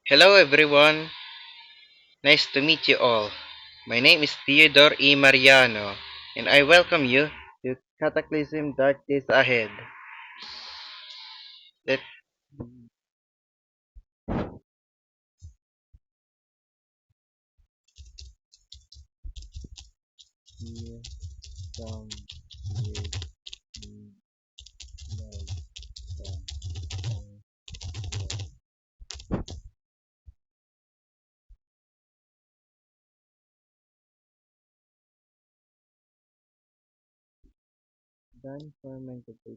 Hello everyone, nice to meet you all. My name is Theodore E. Mariano, and I welcome you to Cataclysm Dark Days Ahead. Let me some with done fermented food.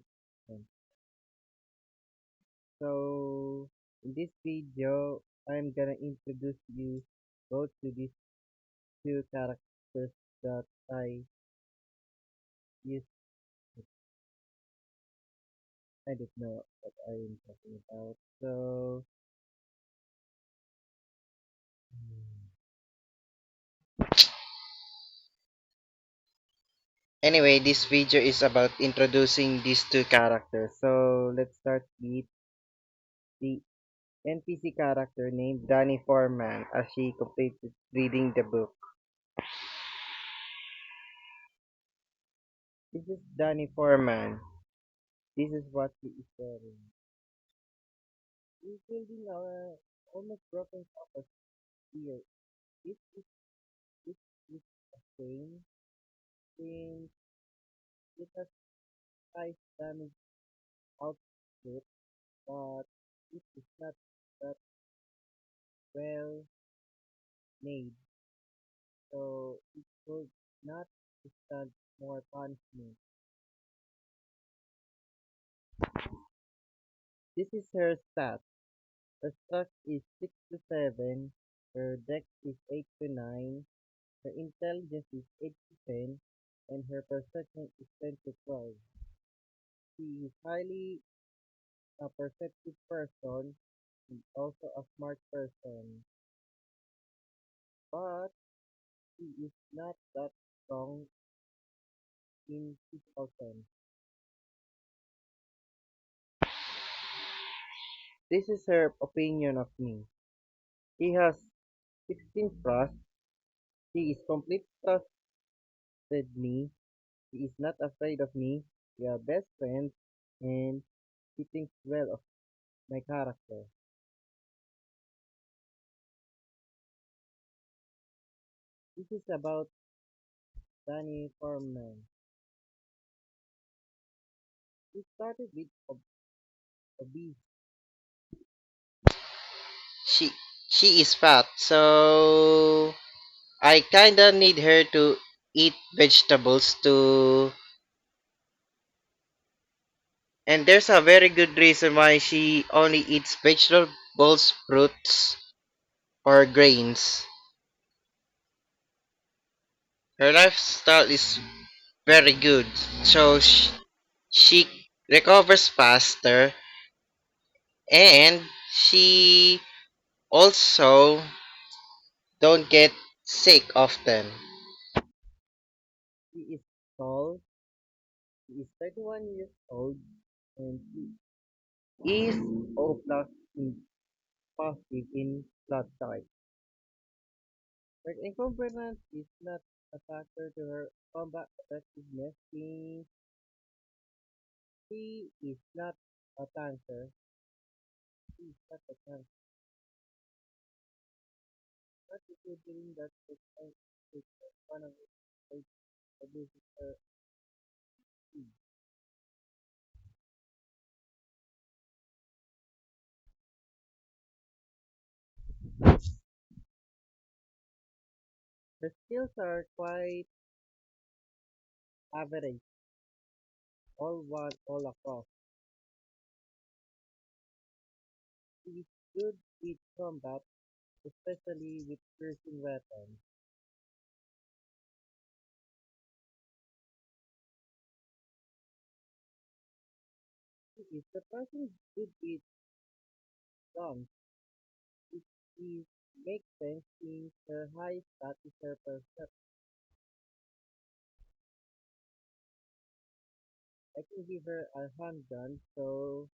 So, in this video, I'm gonna introduce you both to these two characters that I use. I don't know what I'm talking about. So, anyway, this video is about introducing these two characters. So let's start with the NPC character named Dani Foreman as she completed reading the book. This is Dani Foreman. This is what she is wearing. She's building a almost broken compass here. This is this is a shame since it has size damage output, but it is not that well made, so it could not stand more punishment. This is her stat. Her stock is 6 to 7, her dex is 8 to 9, her intelligence is 8 to 10, and her perception is 10 to 12. She is highly a perceptive person and also a smart person, but she is not that strong in physical sense. This is her opinion of me. She has 16 trust. She is complete trusted me. She is not afraid of me. We are best friends, and she thinks well of my character. This is about Danny Foreman. He started with obese. She she is fat, so I kinda need her to eat vegetables too. And there's a very good reason why she only eats vegetables, fruits, or grains. Her lifestyle is very good, so she recovers faster, and she also don't get sick often. She is tall, she is 31 years old, and she is O plus in positive in blood type. Her incompetence is not a factor to her combat effectiveness since she is not a tanker. She is not a tanker. But considering that the tank is one of the abuses her speed. Her skills are quite average, all across. She is good with combat, especially with piercing weapons. She is surprisingly good with guns. It is makes sense since her high stat is her perception. I can give her a handgun, so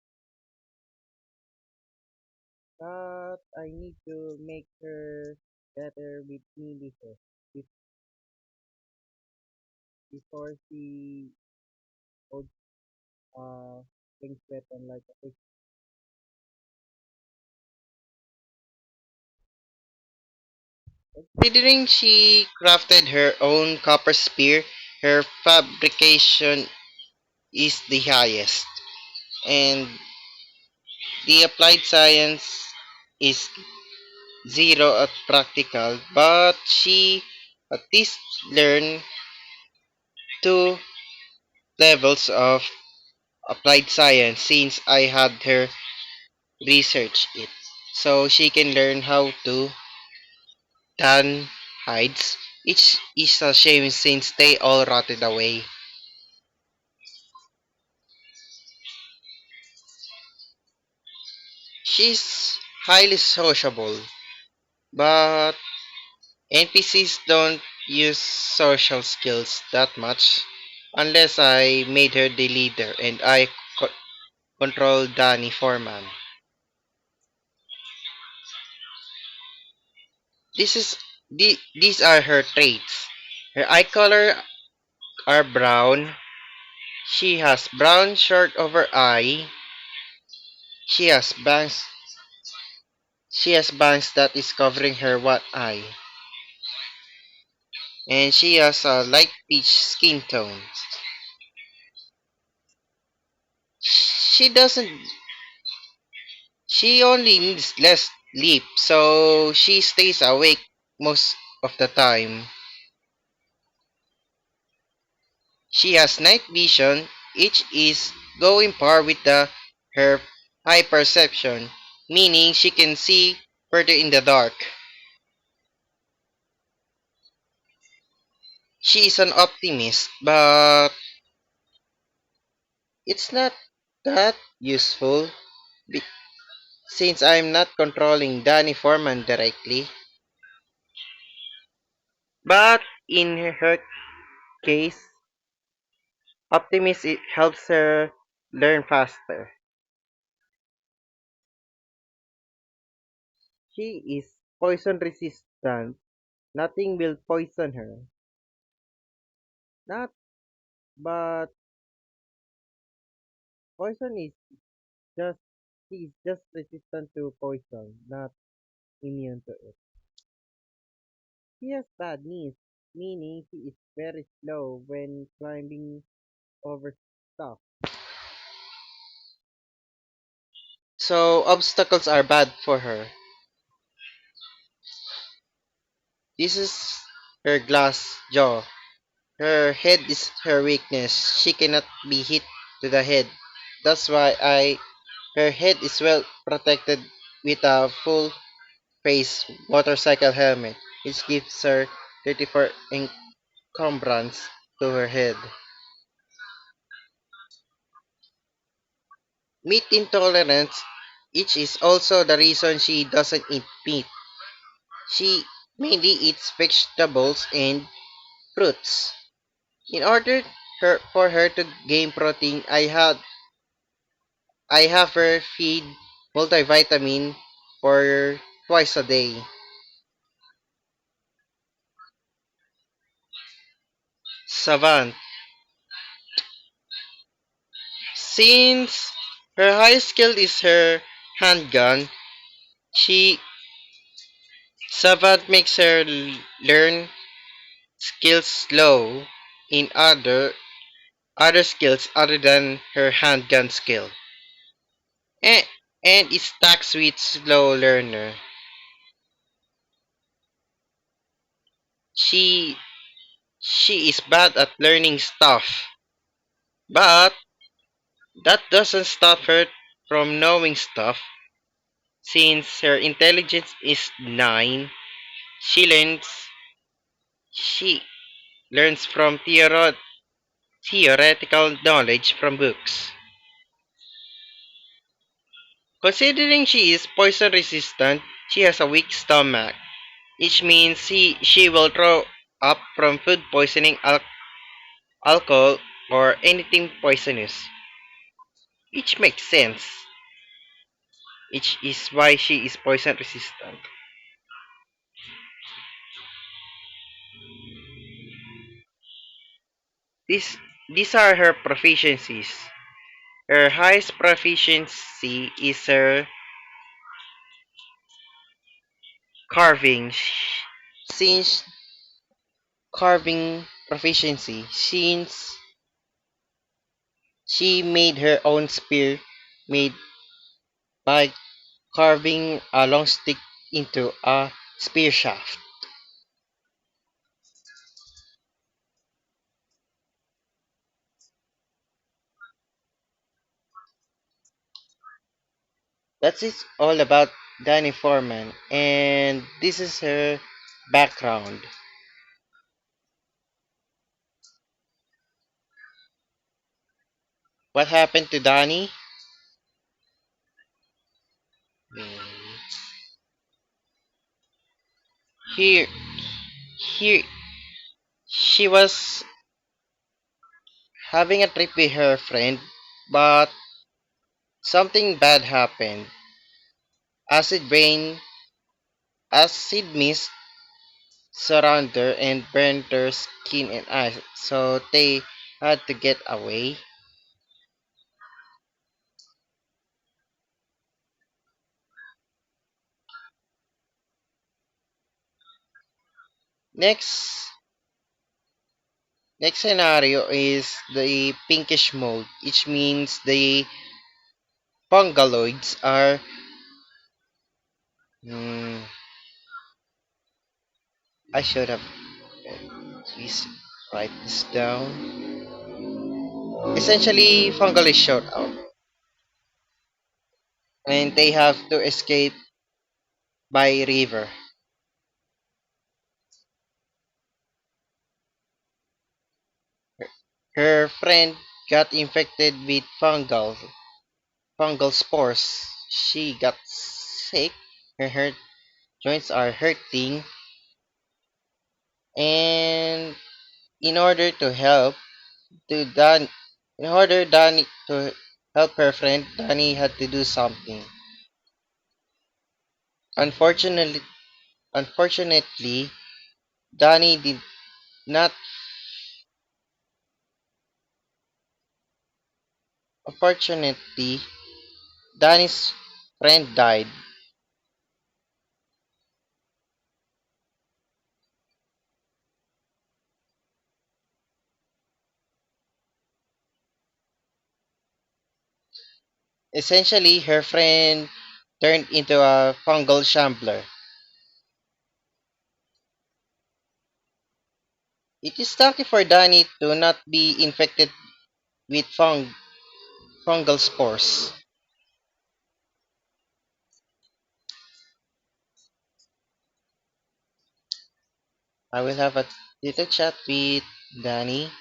but I need to make her better with me before she holds things weapon like a fish. Considering she crafted her own copper spear, her fabrication is the highest, and the applied science is zero at practical, but she at least learned two levels of applied science since I had her research it. So she can learn how to tan hides. It is a shame since they all rotted away. She's highly sociable, but NPCs don't use social skills that much unless I made her the leader and I co- control Danny Foreman. These are her traits. Her eye color are brown. She has brown short over eye. She has bangs. She has bangs that is covering her one eye, and she has a light peach skin tone. She doesn't. She only needs less sleep, so she stays awake most of the time. She has night vision, each is going par with her high perception, meaning she can see further in the dark. She is an optimist, but it's not that useful be- since I'm not controlling Danny Foreman directly. But in her case, optimist it helps her learn faster. She is poison resistant. Nothing will poison her. Not, but poison is just she is just resistant to poison, not immune to it. She has bad knees, meaning she is very slow when climbing over stuff. So obstacles are bad for her. This is her glass jaw. Her head is her weakness. She cannot be hit to the head. That's why I her head is well protected with a full face motorcycle helmet, which gives her 34 encumbrance to her head. Meat intolerance, which is also the reason she doesn't eat meat. She mainly eats vegetables and fruits. In order for her to gain protein, I have her feed multivitamin for twice a day. Savant. Since her highest skill is her handgun, she Savant makes her learn skills slow in other skills other than her handgun skill. And, and it stacks with slow learner. She she is bad at learning stuff, but that doesn't stop her from knowing stuff. Since her intelligence is 9, she she learns from theoretical knowledge from books. Considering she is poison resistant, she has a weak stomach, which means she will throw up from food poisoning, alcohol, or anything poisonous. Which makes sense. which is why she is poison resistant. These, these are her proficiencies. Her highest proficiency is her carving. Since carving proficiency, since she made her own spear made by carving a long stick into a spear shaft. That's it all about Danny Foreman, and this is her background. What happened to Danny? Mm, Here, here, she was having a trip with her friend, but something bad happened. Acid rain, acid mist surrounded her and burned her skin and eyes, so they had to get away. Next, next scenario is the pinkish mold, which means the fungaloids are. Hmm, I should have please write this down. Essentially, fungal is short out, and they have to escape by river. Her friend got infected with fungal spores. She got sick. Her joints are hurting, and in order to help to Dan, in order Danny to help her friend, Danny had to do something. Unfortunately, unfortunately, Danny did not. Unfortunately, Danny's friend died. Essentially, her friend turned into a fungal shambler. It is lucky for Danny to not be infected with fungal spores. I will have a little chat with Danny.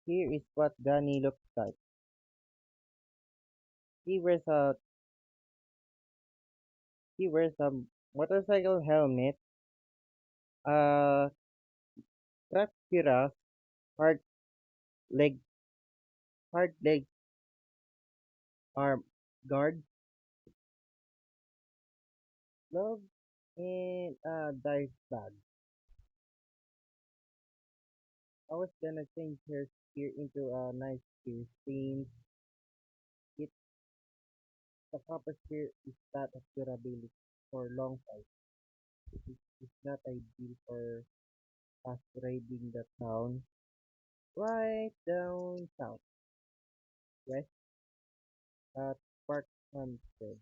Here is what Danny looks like. He wears a he wears a motorcycle helmet, a Trapkira hard leg hard leg arm guard, gloves, and a dive bag. I was gonna change her spear into a nice spear since it the copper spear is that of durability for long fights. It's not ideal for us raiding the town right down south west at Park Homestead.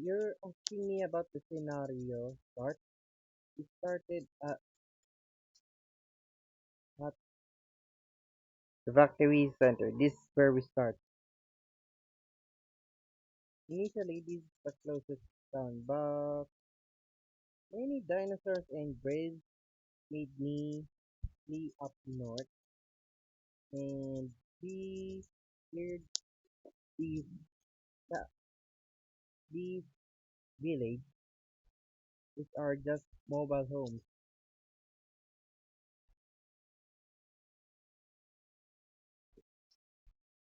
You're asking me about the scenario start. It started at the factory center. This is where we start. Initially, this is the closest town, but many dinosaurs and braves made me flee up north, and we cleared these ta- these villages, which are just mobile homes.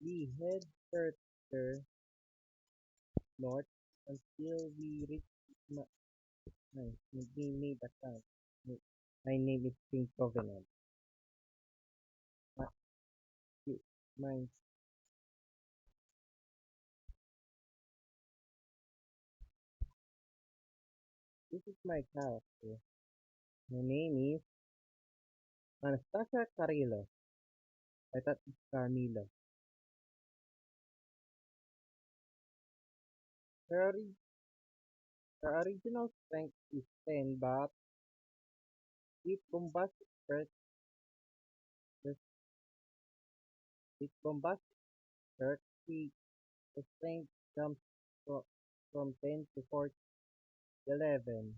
We head further north until we reach my, we made a camp. My name is King Covenant. My, my, this is my character. My name is Anastasia Carrillo. I thought it's Carmilo. Her, her original strength is 10, but with bombastic perks, the- with bombastic perks, the strength jumps from, from 10 to 11.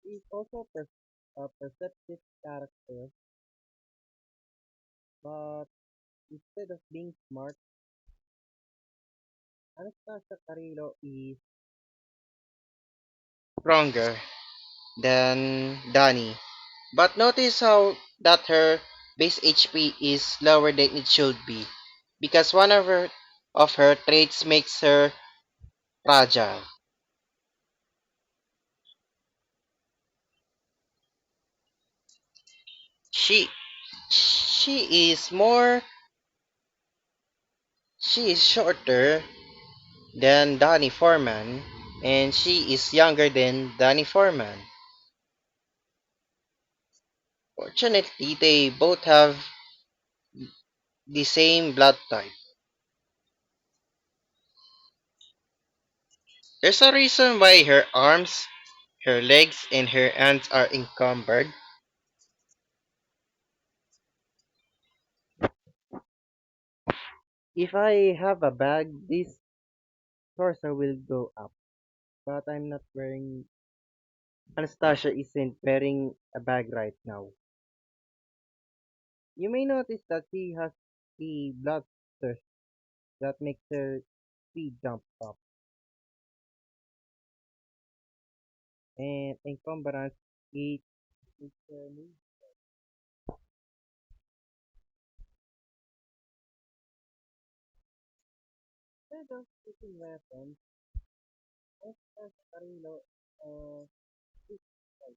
She is also a perceptive character, but instead of being smart, Anastasia Carrillo is Stronger than Dani. But notice how that her base HP is lower than it should be. Because one of her traits makes her fragile. She she is shorter than Danny Foreman, and she is younger than Danny Foreman. Fortunately, they both have the same blood type. There's a reason why her arms, her legs, and her hands are encumbered. if I have a bag, this torso will go up. But I'm not wearing. Anastasia isn't wearing a bag right now. You may notice that she has a blood thirst that makes her speed jump up, and encumbrance it is instead of shooting weapons. Anastasia Carrillo shoots right.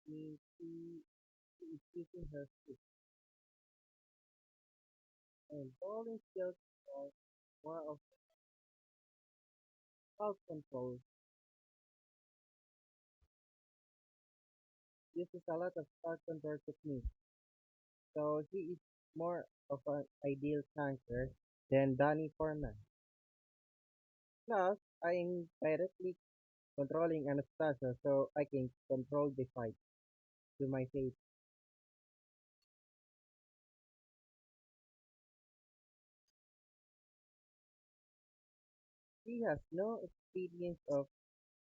She is using her stick, and bowling skills are more of self-control. Uses a lot of self-control techniques, so she is more of an ideal tanker than Danny Foreman. Plus, I'm directly controlling Anastasia so I can control the fight to my fate. She has no experience of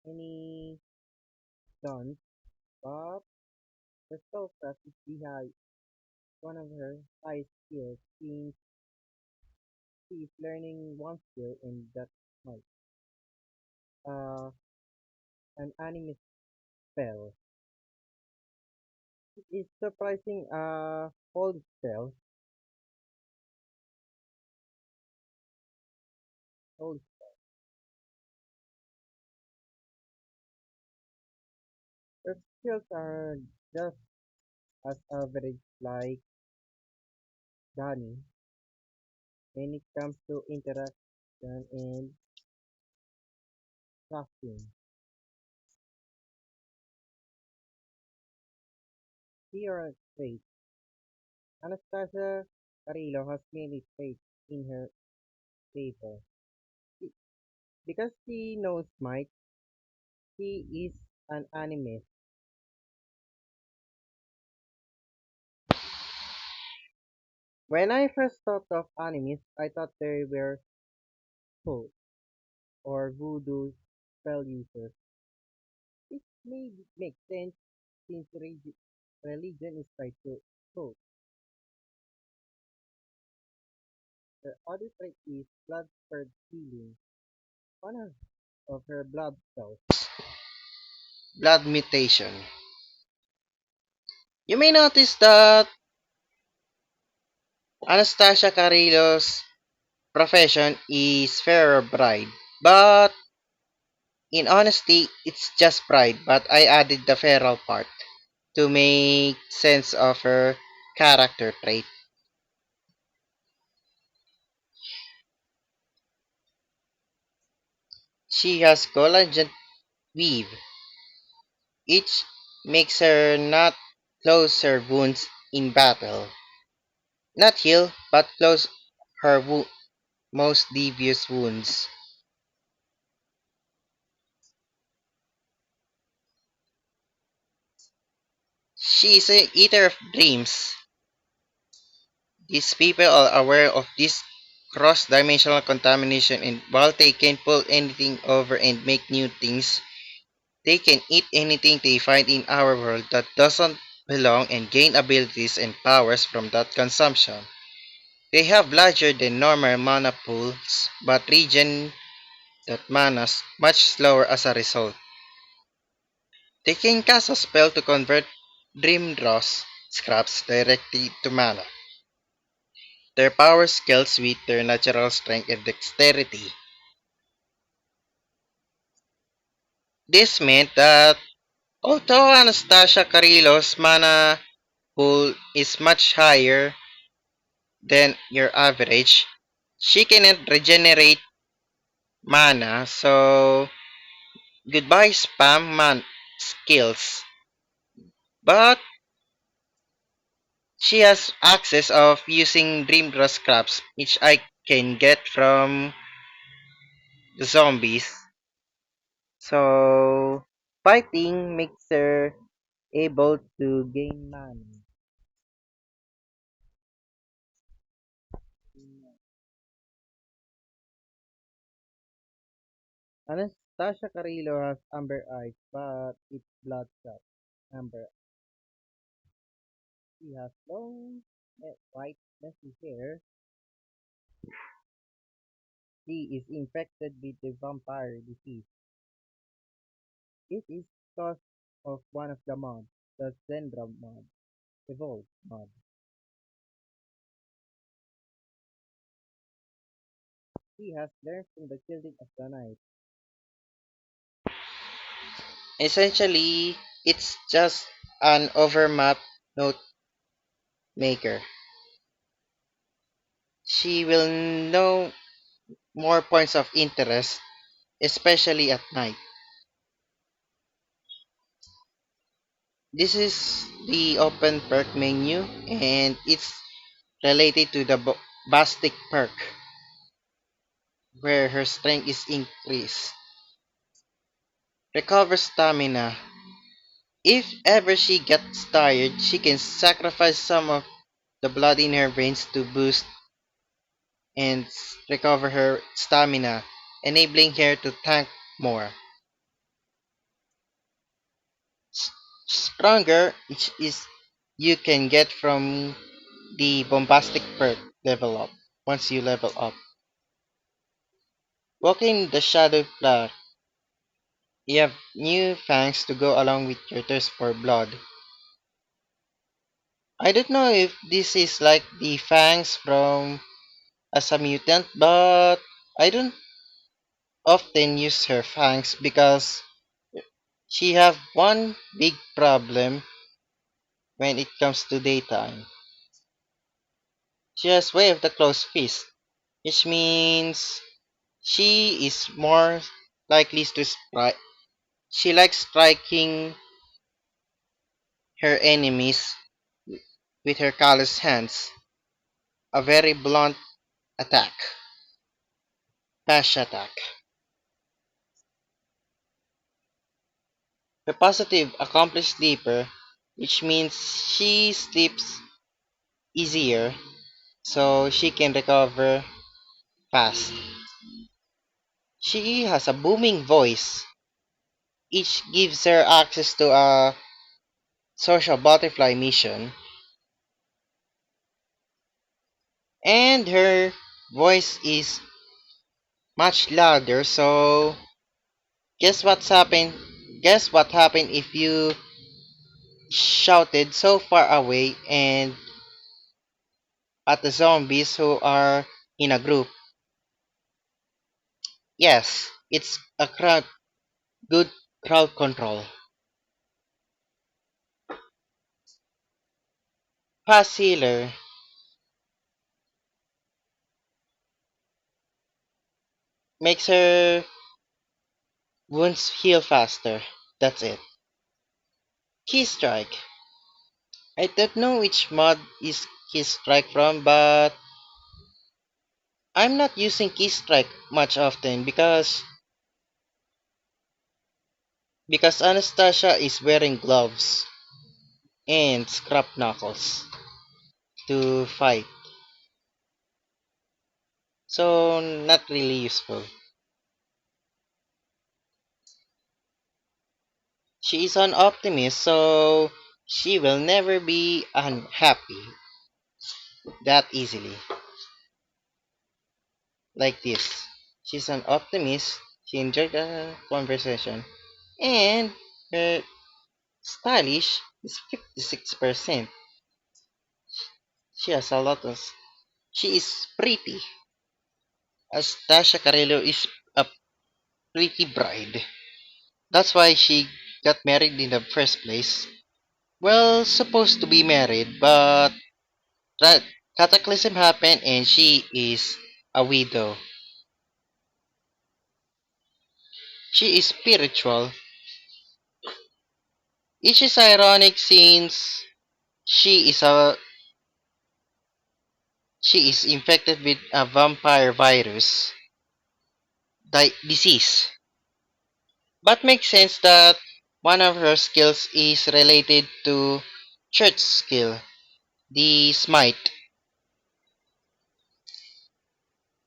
any guns, but the spellcraft is behind one of her high skills since she is learning one skill in that month. Uh, an anime spell. It is surprising hold spell. Hold her skills are just as average like Dani when it comes to interaction and crafting. Here are traits. Anastasia Carrillo has many traits in her paper. He- Because he knows Mike, he is an anime. When I first thought of animes, I thought they were cult or voodoo spell users. It may make sense since religion is tied to cult. Her other trait is blood spurred healing. One of her blood cells. Blood mutation. You may notice that Anastasia Carrillo's profession is fairer bride, but in honesty, it's just pride, but I added the feral part to make sense of her character trait. She has collagen weave. Each makes her not close her wounds in battle. Not heal, but close her most devious wounds. She is a eater of dreams. These people are aware of this cross-dimensional contamination, and while they can pull anything over and make new things, they can eat anything they find in our world that doesn't belong and gain abilities and powers from that consumption. They have larger than normal mana pools, but regen that manas much slower as a result. They can cast a spell to convert Dream Dross scraps directly to mana. Their power scales with their natural strength and dexterity. This meant that although Anastasia Carrillo's mana pool is much higher than your average, she cannot regenerate mana, so goodbye spam man skills. But she has access of using Dream Draw scraps, which I can get from the zombies. So fighting makes her able to gain mana. Anastasia Carrillo has amber eyes, but it's bloodshot. Amber. She has long, white, messy hair. She is infected with the vampire disease. It is caused of one of the mods, the Zendra mod, Evolve mod. He has learned from the children of the night. Essentially, it's just an overmap note maker. She will know more points of interest, especially at night. This is the open perk menu, and it's related to the Bastic perk, where her strength is increased. Recover stamina. If ever she gets tired, she can sacrifice some of the blood in her veins to boost and recover her stamina, enabling her to tank more. S- Stronger, which is you can get from the bombastic perk level up once you level up. Walking the shadow path, you have new fangs to go along with your thirst for blood. I don't know if this is like the fangs from as a mutant, but I don't often use her fangs because she have one big problem when it comes to daytime. She has way of the closed fist, which means she is more likely to strike. She likes striking her enemies with her callous hands, a very blunt attack. Fast attack. Her positive accomplished sleeper, which means she sleeps easier so she can recover fast. She has a booming voice. Each gives her access to a social butterfly mission, and her voice is much louder. So guess what's happened? Guess what happened if you shouted so far away and at the zombies who are in a group? Yes, it's a good crowd control. Fast healer makes her wounds heal faster. That's it. Key strike. I don't know which mod is key strike from, but I'm not using key strike much often because Anastacia is wearing gloves and scrap knuckles to fight. So not really useful. She is an optimist, so she will never be unhappy that easily. Like this. She's an optimist. She enjoyed the conversation. And her stylish is 56%. She has a lot of. She is pretty. Astacia Carrillo is a pretty bride. That's why she got married in the first place. Well, supposed to be married, but that cataclysm happened and she is a widow. She is spiritual, which is ironic since she is a she is infected with a vampire virus disease. But makes sense that one of her skills is related to church skill, the smite.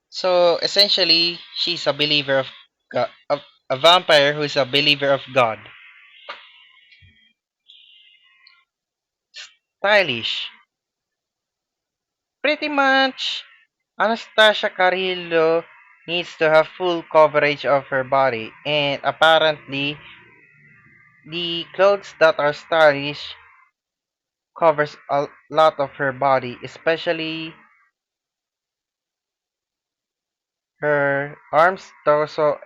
So essentially, she's a believer of God, a vampire who is a believer of God. Stylish. Pretty much, Anastasia Carrillo needs to have full coverage of her body, and apparently, the clothes that are stylish covers a lot of her body, especially her arms, torso,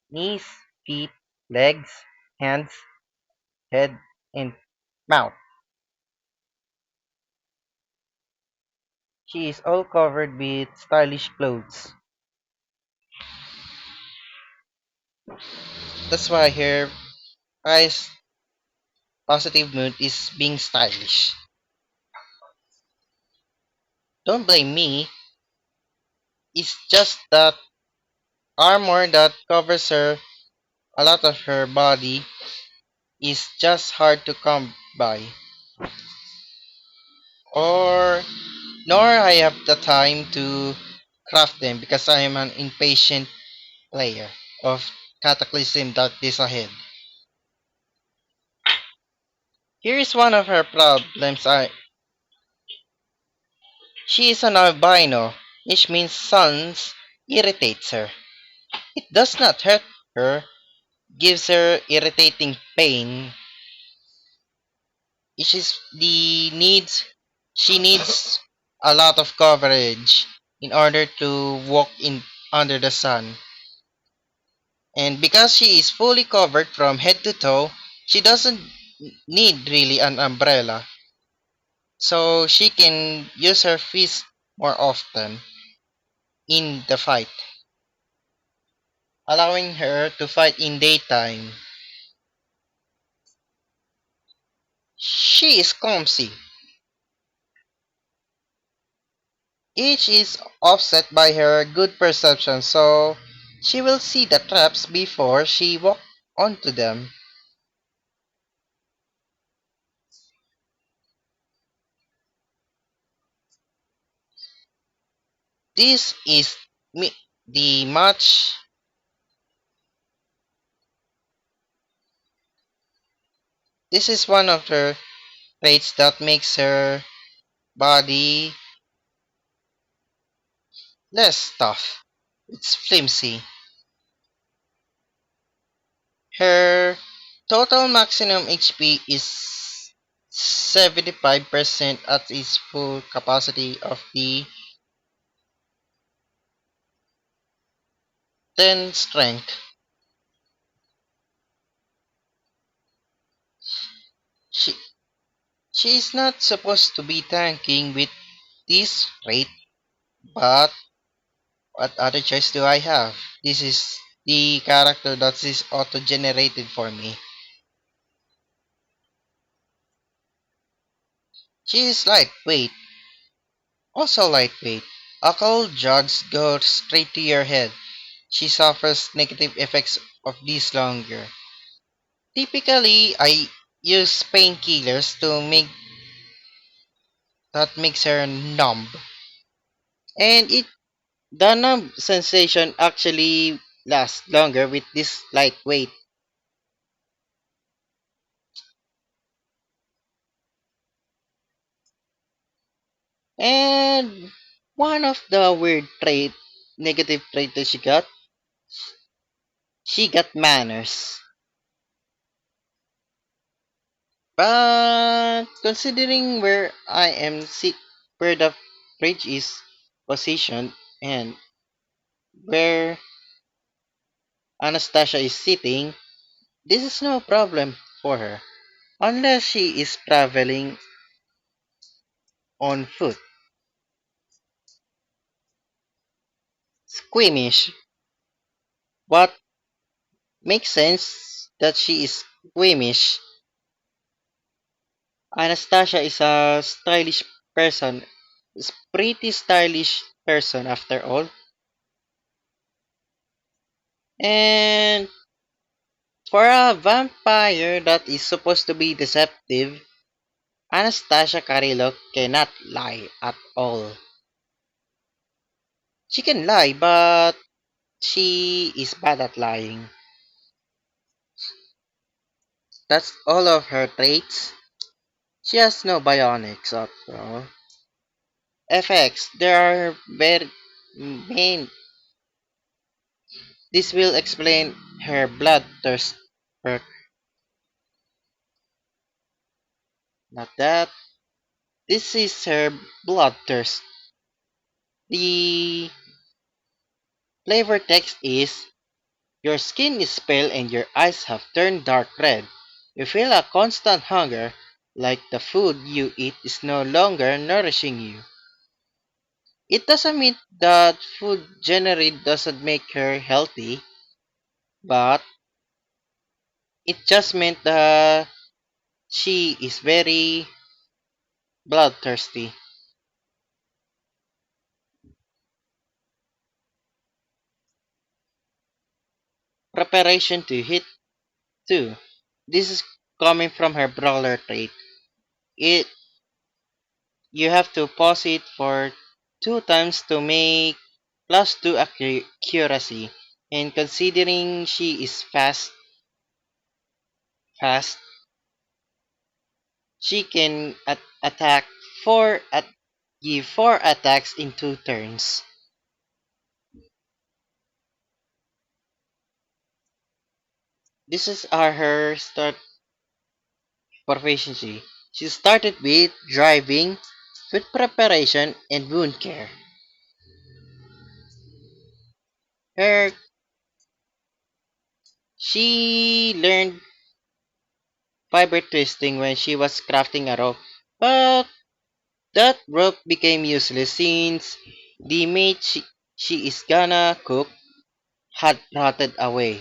knees, feet, legs, hands, head, and mouth. She is all covered with stylish clothes. That's why her highest positive mood is being stylish. Don't blame me, it's just that armor that covers her a lot of her body is just hard to come by. Or nor I have the time to craft them because I am an impatient player of Cataclysm that is ahead. Here is one of her problems. She is an albino, which means suns irritates her. It does not hurt her, gives her irritating pain. Which is the needs she needs a lot of coverage in order to walk in under the sun. And because she is fully covered from head to toe, she doesn't need really an umbrella. So she can use her fist more often in the fight, allowing her to fight in daytime. She is clumsy. Each is offset by her good perception, so she will see the traps before she walks onto them. This is mi- the much. This is one of her traits that makes her body less tough. It's flimsy. Her total maximum HP is 75% at its full capacity of the 10 strength. She, she is not supposed to be tanking with this rate, but what other choice do I have? This is the character that is auto-generated for me. She is lightweight, also lightweight. A cold drugs go straight to your head. She suffers negative effects of these longer. Typically, I use painkillers to make that makes her numb, and the numb sensation actually lasts longer with this lightweight. And one of the weird negative trait that she got manners. But considering where where the fridge is positioned and where Anastasia is sitting, this is no problem for her. Unless she is traveling on foot. Squeamish. What makes sense that she is squeamish. Anastasia is a stylish person. Is pretty stylish person after all. And for a vampire that is supposed to be deceptive, Anastasia Carrillo cannot lie at all. She can lie, but she is bad at lying. That's all of her traits. She has no bionics at all. Effects. There are very main. This will explain her bloodthirst perk. Not that. This is her bloodthirst. The flavor text is your skin is pale and your eyes have turned dark red. You feel a constant hunger, like the food you eat is no longer nourishing you. It doesn't mean that food generally doesn't make her healthy, but it just meant that she is very bloodthirsty. Preparation to hit 2. This is coming from her brawler trait. It You have to pause it for 2 times to make +2 accuracy. And considering she is fast, she can attack give 4 attacks in 2 turns. This is her start proficiency. She started with driving, food preparation, and wound care. Her She learned fiber twisting when she was crafting a rope, but that rope became useless since the meat she is gonna cook had rotted away.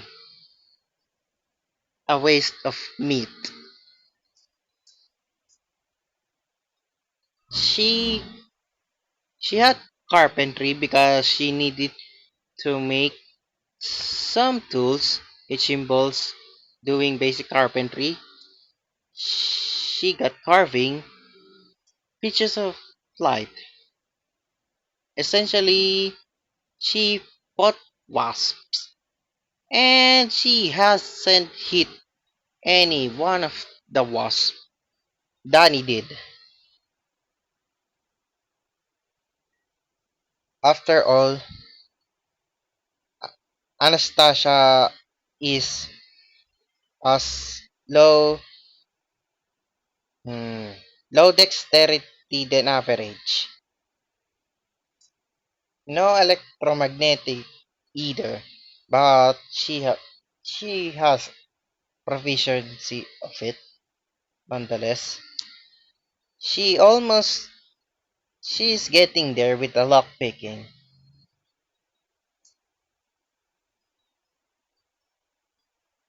A waste of meat. She she had carpentry because she needed to make some tools, which involves doing basic carpentry. She got carving pictures of light. Essentially, she fought wasps, and she hasn't hit any one of the wasps. Danny did. After all, Anastasia is as hmm, low dexterity than average. No electromagnetic either, but she has proficiency of it nonetheless. She almost she's getting there with the lock picking.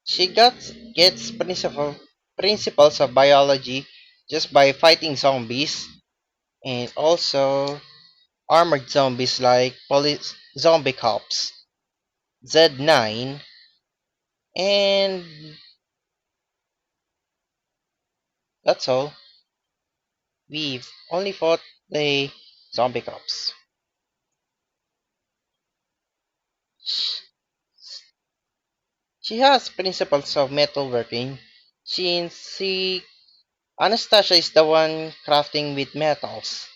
She gets principles of biology just by fighting zombies and also armored zombies like police zombie cops, Z9, and that's all. We've only fought the zombie cops. She has principles of metalworking. She Anastasia is the one crafting with metals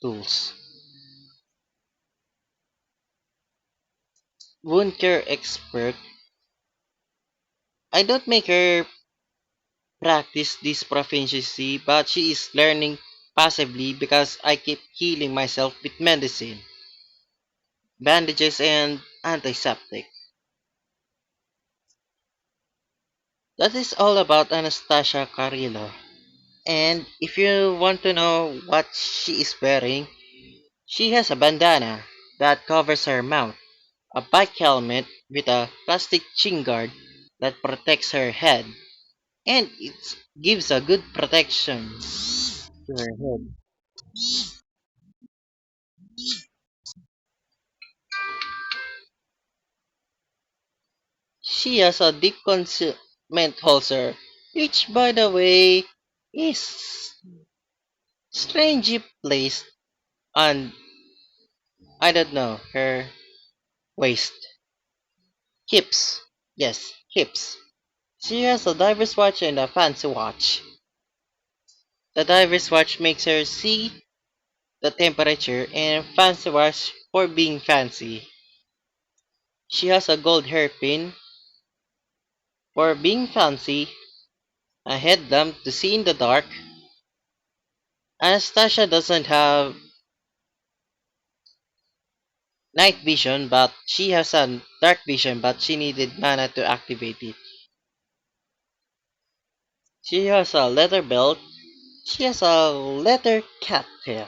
tools. Wound care expert. I don't make her practice this proficiency, but she is learning passively because I keep healing myself with medicine, bandages, and antiseptic. That is all about Anastasia Carrillo. And if you want to know what she is wearing, she has a bandana that covers her mouth, a bike helmet with a plastic chin guard that protects her head, and it gives a good protection to her head. She has a deep concealment holster, which, by the way, is strangely placed on, I don't know, her waist. Hips. Yes, hips. She has a diver's watch and a fancy watch. The diver's watch makes her see the temperature and fancy watch for being fancy. She has a gold hairpin for being fancy, a headlamp to see in the dark. Anastasia doesn't have night vision, but she has a dark vision, but she needed mana to activate it. She has a leather belt. She has a leather cat tail.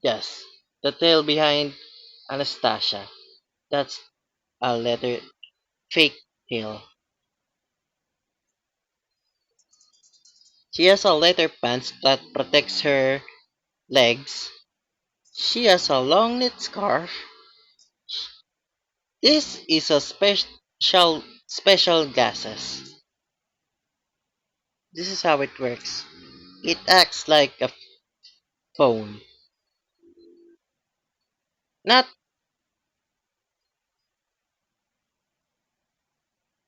Yes, the tail behind Anastasia. That's a leather fake tail. She has a leather pants that protects her legs. She has a long knit scarf. This is a special gases. This is how it works. It acts like a phone. Not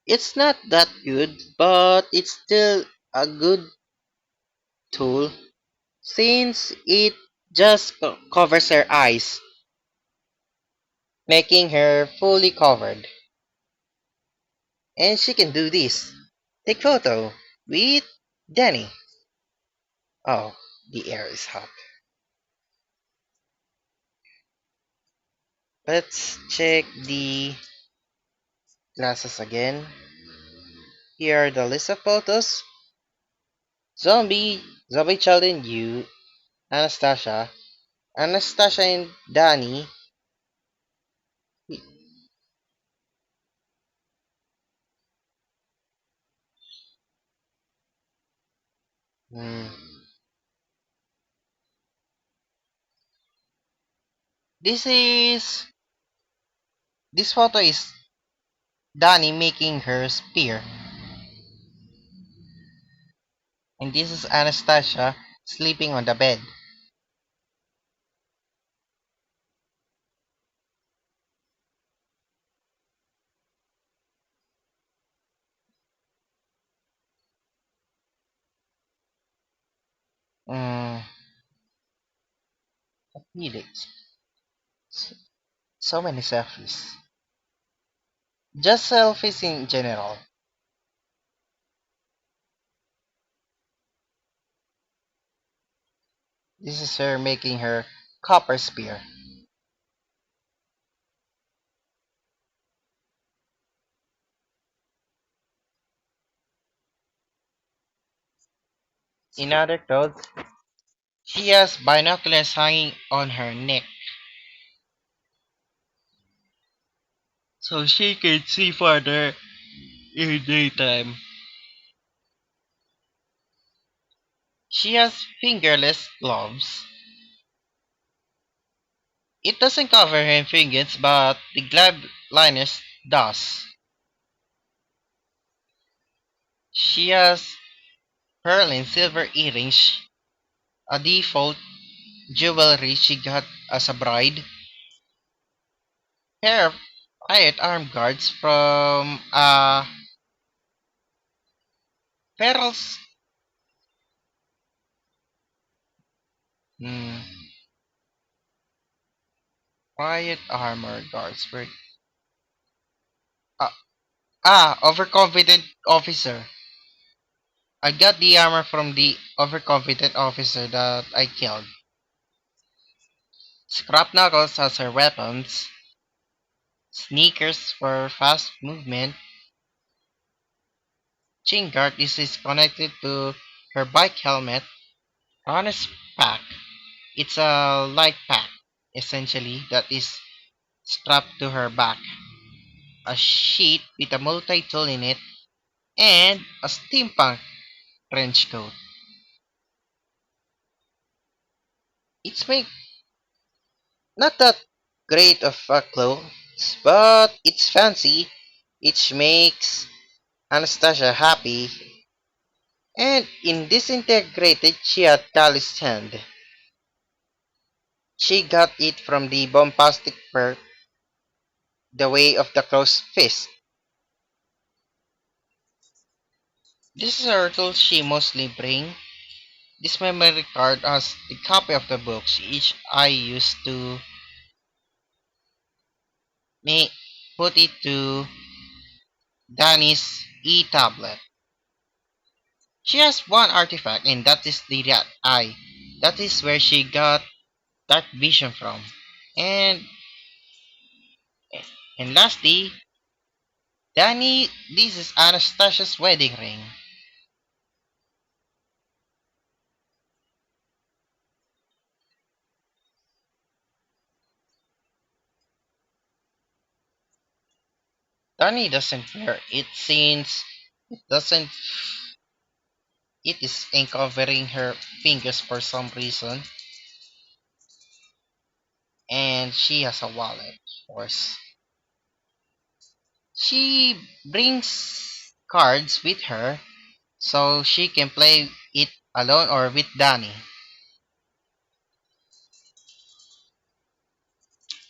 It's not that good, but it's still a good tool since it just covers her eyes, making her fully covered. And she can do this. Take photo with Danny. Oh, the air is hot. Let's check the glasses again. Here are the list of photos. Zombie Child and you, Anastasia, Anastacia and Dani. Hmm. This is this photo is Dani making her spear, and this is Anastasia sleeping on the bed. Mm, Felix. So many selfies. Just selfies in general. This is her making her copper spear. In other clothes, she has binoculars hanging on her neck so she can see farther in daytime. She has fingerless gloves. It doesn't cover her fingers, but the glove liners does. She has pearl and silver earrings, a default jewelry she got as a bride, pair of quiet arm guards from Ferrell's hmm, quiet armor guards were uh, overconfident officer. I got the armor from the overconfident officer that I killed. Scrap knuckles as her weapons, sneakers for fast movement, chin guard is connected to her bike helmet, harness pack. It's a light pack, essentially, that is strapped to her back. A sheet with a multi-tool in it, and a steampunk trench coat. It's make not that great of a clothes, but it's fancy. It makes Anastasia happy, and in disintegrated she had calloused hand. She got it from the bombastic perk, the way of the closed fist. This is a tool she mostly bring. This memory card has the copy of the books each I used to make put it to Dani's e-tablet. She has one artifact, and that is the rat eye. That is where she got that vision from. And and lastly, Dani, this is Anastasia's wedding ring. Dani doesn't wear it since it doesn't it is uncovering her fingers for some reason, and she has a wallet, of course. She brings cards with her so she can play it alone or with Dani.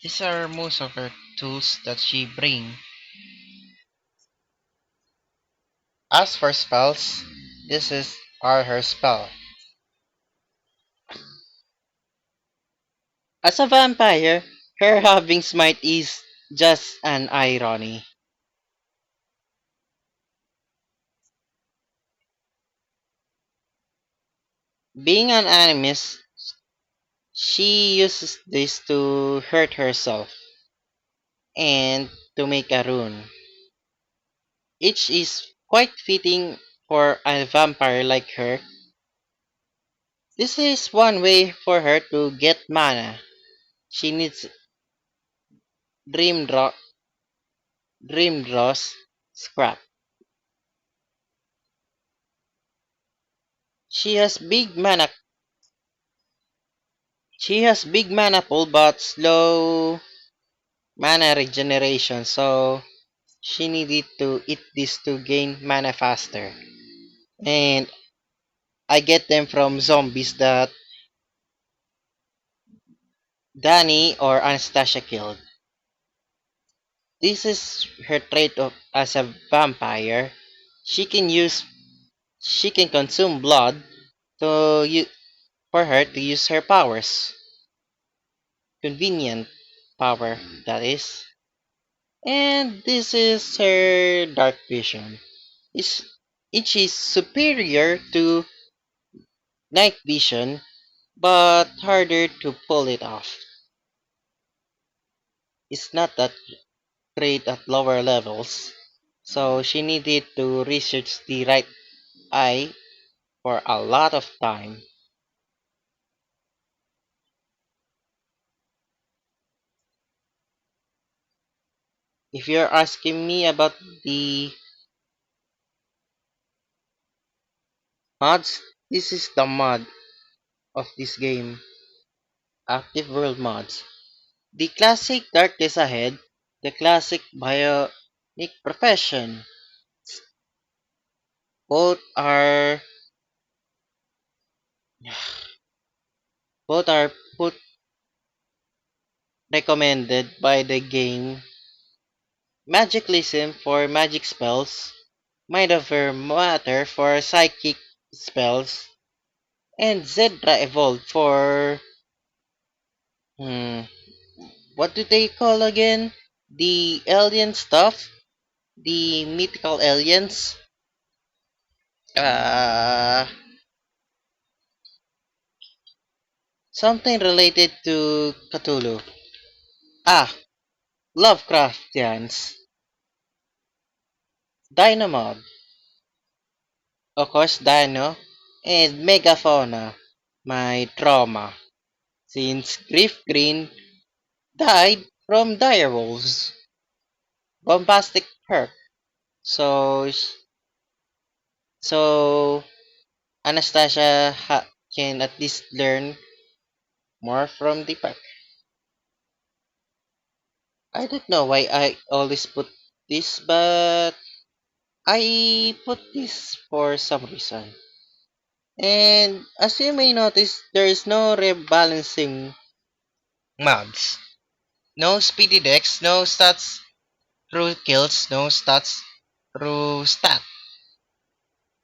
These are most of her tools that she bring. As for spells, this is are her spell. As a vampire, her having smite is just an irony. Being an animist, she uses this to hurt herself and to make a rune. Each is quite fitting for a vampire like her. This is one way for her to get mana. She needs dream draw, dream draws scrap. She has big mana. She has big mana pool but slow mana regeneration, so she needed to eat this to gain mana faster. And I get them from zombies that Dani or Anastasia killed. This is her trait of as a vampire. She can use she can consume blood to for her to use her powers. Convenient power, that is. And this is her dark vision. It's, it is superior to night vision, but harder to pull it off. It's not that great at lower levels, so she needed to research the right eye for a lot of time. If you're asking me about the mods, this is the mod of this game. Active World mods. The classic Darkness Ahead, the classic Bionic Profession. Both are both are put recommended by the game. Magicalism for magic spells, Mind over Matter for psychic spells, and Zedra Evolved for hmm, what do they call again? The alien stuff? The mythical aliens? Uh, Something related to Cthulhu. Ah, Lovecraftians. Dynamod. Of course, Dino. And Megafauna. My trauma. Since Griff Green died from direwolves. Bombastic perk. So, so Anastasia can at least learn more from the perk. I don't know why I always put this, but I put this for some reason. And as you may notice, there is no rebalancing mods. No speedy decks, no stats through kills, no stats through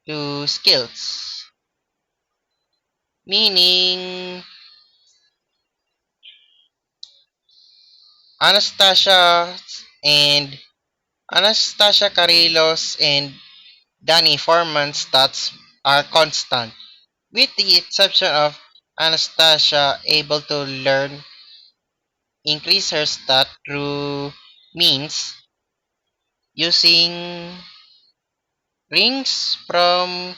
to skills. Meaning Anastasia and Anastasia Carrillo's and Danny Foreman's stats are constant, with the exception of Anastasia able to learn increase her stat through means using rings from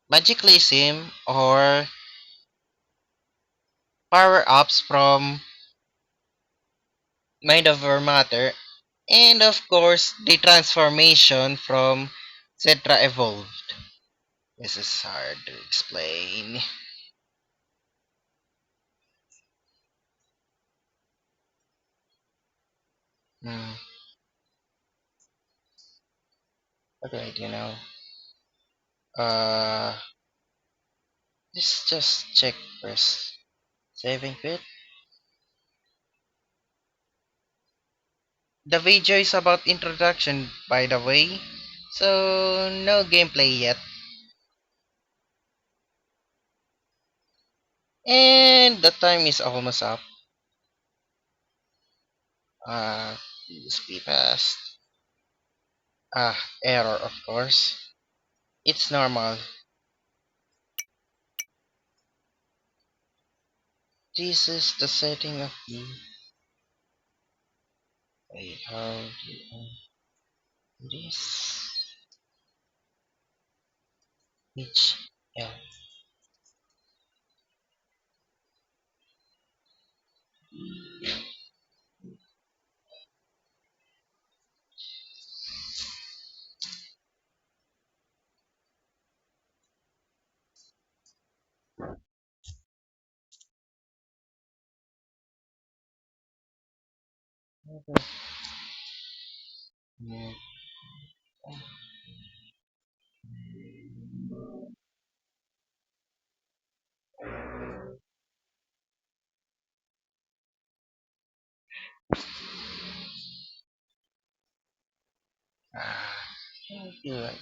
Magicalism or power ups from Mind over Matter, and of course the transformation from Cetra Evolved. This is hard to explain. Hmm. Okay, Uh, let's just check first. Saving quit. The video is about introduction, by the way, so no gameplay yet. And the time is almost up. Please be fast. Error, of course. It's normal. This is the setting of the. Wait, how do you do this? H L. Ah, good.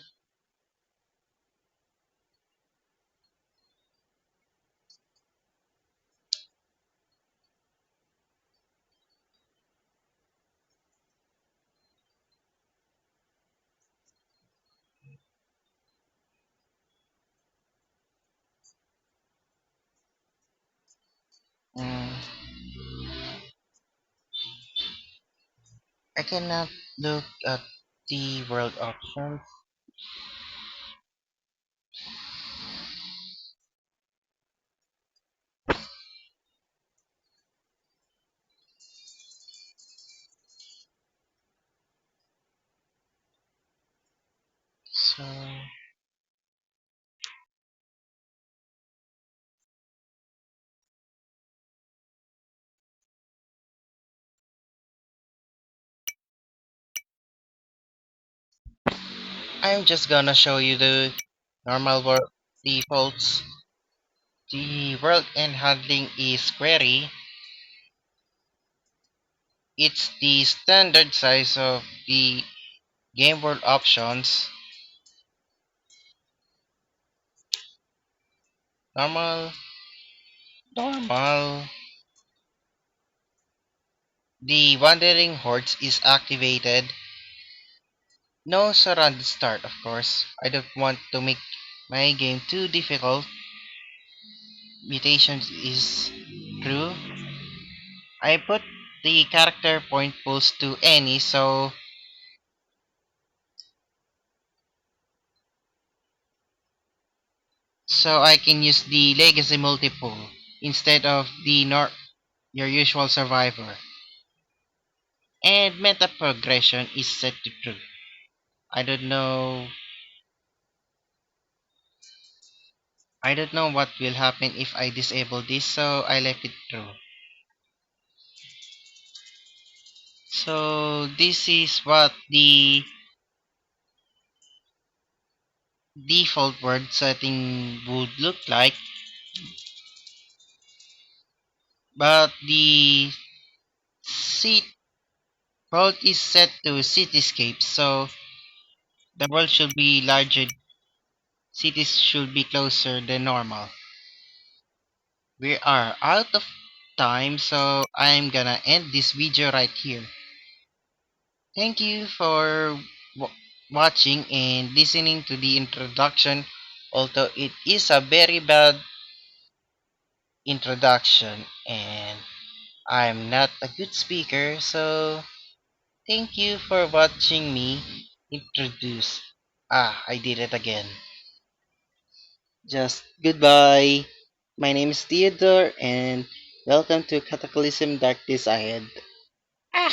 Mm, I cannot look at the world options. So I'm just gonna show you the normal world defaults. The world and handling is query. It's the standard size of the game world options. Normal, normal. The wandering hordes is activated. No surrounded start, of course. I don't want to make my game too difficult. Mutations is true. I put the character point pools to any so I can use the legacy multipool instead of your usual survivor. And meta progression is set to true. I don't know I don't know what will happen if I disable this, so I left it true. So this is what the default word setting would look like, but the seat world is set to cityscape, so the world should be larger, cities should be closer than normal. We are out of time, so I'm gonna end this video right here. Thank you for watching and listening to the introduction, although it is a very bad introduction and I'm not a good speaker, so thank you for watching me introduce. Ah, I did it again. Just goodbye. My name is Theodore and welcome to Cataclysm Darkness Ahead. Ah!